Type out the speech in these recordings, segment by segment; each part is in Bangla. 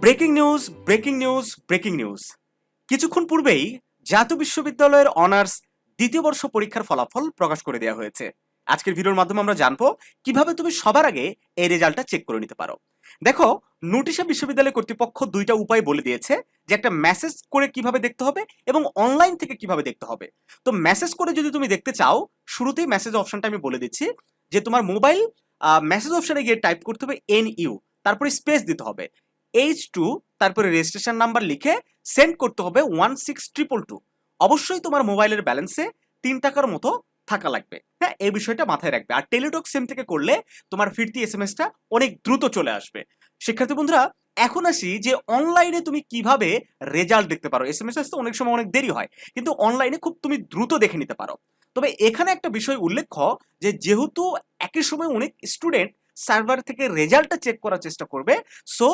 Breaking news breaking news breaking news কিছুক্ষণ পূর্বেই জাতীয় বিশ্ববিদ্যালয়ের অনার্স দ্বিতীয় বর্ষ পরীক্ষার ফলাফল প্রকাশ করে দেওয়া হয়েছে। আজকের ভিডিওর মাধ্যমে আমরা জানবো কিভাবে তুমি সবার আগে এই রেজাল্টটা চেক করে নিতে পারো। দেখো, নোটিশে বিশ্ববিদ্যালয় কর্তৃপক্ষ দুইটা উপায় বলে দিয়েছে যে একটা মেসেজ করে কিভাবে দেখতে হবে এবং অনলাইন থেকে কিভাবে দেখতে হবে। তো মেসেজ করে যদি তুমি দেখতে চাও, শুরুতেই মেসেজ অপশনটা আমি বলে দিচ্ছি যে তোমার মোবাইল মেসেজ অপশনে গিয়ে টাইপ করতে হবে NU, তারপরে স্পেস দিতে হবে H2, তারপরে রেজিস্ট্রেশন নাম্বার লিখে সেন্ড করতে হবে 16222। অবশ্যই তোমার মোবাইলের ব্যালেন্সে 3 টাকার মতো থাকা লাগবে। হ্যাঁ, এই বিষয়টা মাথায় রাখবে। আর টেলিটক সিম থেকে করলে তোমার ফিরতি SMS-টা অনেক দ্রুত চলে আসবে। শিক্ষার্থী বন্ধুরা, এখন আসি যে অনলাইনে তুমি কিভাবে রেজাল্ট দেখতে পারো। SMS আসতে অনেক সময় অনেক দেরি হয়, কিন্তু অনলাইনে খুব তুমি দ্রুত দেখে নিতে পারো। তবে এখানে একটা বিষয় উল্লেখ্য যে যেহেতু একই সময় অনেক স্টুডেন্ট সার্ভার থেকে রেজাল্টটা চেক করার চেষ্টা করবে, সো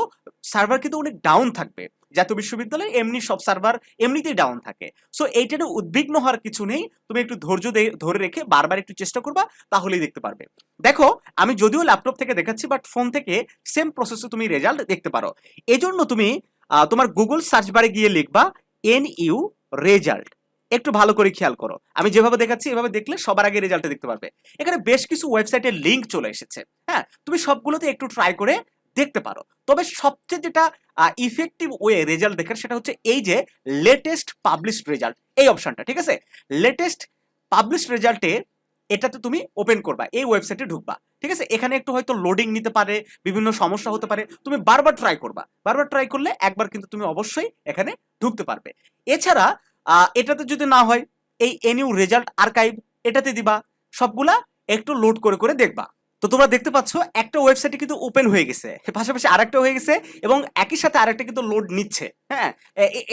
সার্ভার কিন্তু অনেক ডাউন থাকবে। জাতীয় বিশ্ববিদ্যালয়ে এমনি সব সার্ভার এমনিতেই ডাউন থাকে। সো এইটা নিয়ে উদ্বিগ্ন হওয়ার কিছু নেই। তুমি একটু ধৈর্য ধরে রেখে বারবার একটু চেষ্টা করবা, তাহলেই দেখতে পারবে। দেখো, আমি যদিও ল্যাপটপ থেকে দেখাচ্ছি, বাট ফোন থেকে সেম প্রসেসে তুমি রেজাল্ট দেখতে পারো। এজন্য তুমি তোমার গুগল সার্চ বারে গিয়ে লিখবা NU রেজাল্ট। একটু ভালো করে খেয়াল করো, আমি যেভাবে দেখাচ্ছি এভাবে দেখলে সবার আগে রেজাল্টটা দেখতে পারবে। এখানে বেশ কিছু ওয়েবসাইটের লিংক চলে এসেছে। হ্যাঁ, তুমি সবগুলোতে একটু ট্রাই করে দেখতে পারো। তবে সবচেয়ে যেটা ইফেক্টিভ ওয়ে রেজাল্ট দেখার, সেটা হচ্ছে এই যে লেটেস্ট পাবলিশড রেজাল্ট, এই অপশনটা। ঠিক আছে, লেটেস্ট পাবলিশড রেজাল্টে এটাতে তুমি ওপেন করবা, এই ওয়েবসাইটে ঢুকবা। ঠিক আছে, এখানে একটু হয়তো লোডিং নিতে পারে, বিভিন্ন সমস্যা হতে পারে। তুমি বারবার ট্রাই করবা, বারবার ট্রাই করলে একবার কিন্তু তুমি অবশ্যই এখানে ঢুকতে পারবে। এছাড়া এটাতে যদি না হয়, এই NU রেজাল্ট আর্কাইভ এটাতে দিবা, সবগুলা একটু লোড করে করে দেখবা। তো তোমরা দেখতে পাচ্ছ একটা ওয়েবসাইটে কিন্তু ওপেন হয়ে গেছে, পাশাপাশি আরেকটা হয়ে গেছে, এবং একই সাথে আরেকটা কিন্তু লোড নিচ্ছে। হ্যাঁ,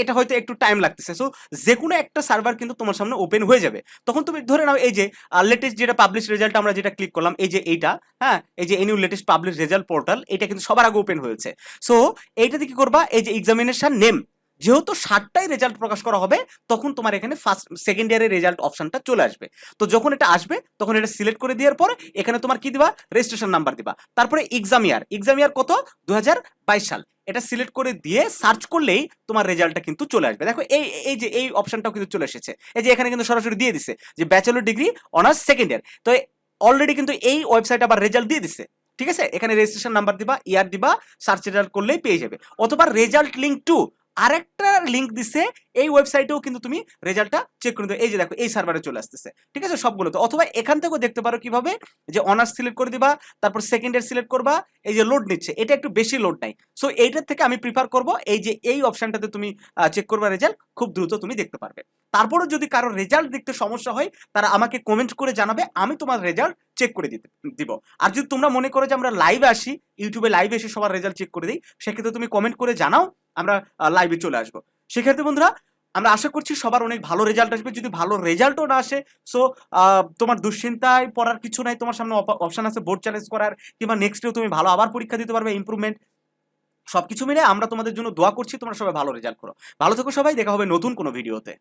এটা হয়তো একটু টাইম লাগতেছে। সো যে কোনো একটা সার্ভার কিন্তু তোমার সামনে ওপেন হয়ে যাবে। তখন তুমি ধরে নাও এই যে লেটেস্ট যেটা পাবলিশ রেজাল্ট আমরা যেটা ক্লিক করলাম, এই যে এইটা, হ্যাঁ, এই যে NU latest publish result portal, এটা কিন্তু সবার আগে ওপেন হয়েছে। সো এইটাতে কি করবা, এই যে এক্সামিনেশন নেম, যেহেতু 7টায় রেজাল্ট প্রকাশ করা হবে, তখন তোমার এখানে ফার্স্ট সেকেন্ড ইয়ারের রেজাল্ট অপশনটা চলে আসবে। তো যখন এটা আসবে তখন এটা সিলেক্ট করে দেওয়ার পর এখানে তোমার কি দিবা, রেজিস্ট্রেশন নাম্বার দিবা, তারপরে এক্সাম ইয়ার কত, 2022 সাল, এটা সিলেক্ট করে দিয়ে সার্চ করলেই তোমার রেজাল্টটা কিন্তু চলে আসবে। দেখো, এই যে এই অপশনটাও কিন্তু চলে এসেছে। এই যে এখানে কিন্তু সরাসরি দিয়ে দিছে যে bachelor degree honours second year. তো অলরেডি কিন্তু এই ওয়েবসাইট আবার রেজাল্ট দিয়ে দিছে। ঠিক আছে, এখানে রেজিস্ট্রেশন নাম্বার দিবা, ইয়ার দিবা, সার্চ রেজাল্ট করলেই পেয়ে যাবে। অথবা রেজাল্ট লিঙ্ক টু আরেকটা লিঙ্ক দিছে, এই ওয়েবসাইটেও কিন্তু তুমি রেজাল্টটা চেক করে দেবে। এই যে দেখো, এই সার্ভারে চলে আসতেছে। ঠিক আছে, সবগুলোতে। অথবা এখান থেকেও দেখতে পারো কিভাবে, যে অনার্স সিলেক্ট করে দিবা, তারপর সেকেন্ড ইয়ার সিলেক্ট করবা, এই যে লোড নিচ্ছে, এটা একটু বেশি লোড নাই। সো এইটার থেকে আমি প্রিফার করব এই যে এই অপশনটাতে তুমি চেক করবা রেজাল্ট, খুব দ্রুত তুমি দেখতে পারবে। তারপরে যদি কারো রেজাল্ট দেখতে সমস্যা হয়, তারা আমাকে কমেন্ট করে জানাবে, আমি তোমার রেজাল্ট চেক করে দিব। আর যদি তোমরা মনে করো যে আমরা লাইভে আসি, ইউটিউবে লাইভে এসে সবার রেজাল্ট চেক করে দিই, সেক্ষেত্রে তুমি কমেন্ট করে জানাও, আমরা লাইভে চলে আসবো। সেক্ষেত্রে বন্ধুরা, আমরা আশা করছি সবার অনেক ভালো রেজাল্ট আসবে। যদি ভালো রেজাল্টও না আসে, সো তোমার দুশ্চিন্তায় পড়ার কিছু নাই, তোমার সামনে অপশন আছে বোর্ড চ্যালেঞ্জ করার, কিংবা নেক্সটেও তুমি ভালো আবার পরীক্ষা দিতে পারবে, ইমপ্রুভমেন্ট। সবকিছু মিলে আমরা তোমাদের জন্য দোয়া করছি, তোমরা সবাই ভালো রেজাল্ট করো। ভালো থেকো সবাই, দেখা হবে নতুন কোনো ভিডিওতে।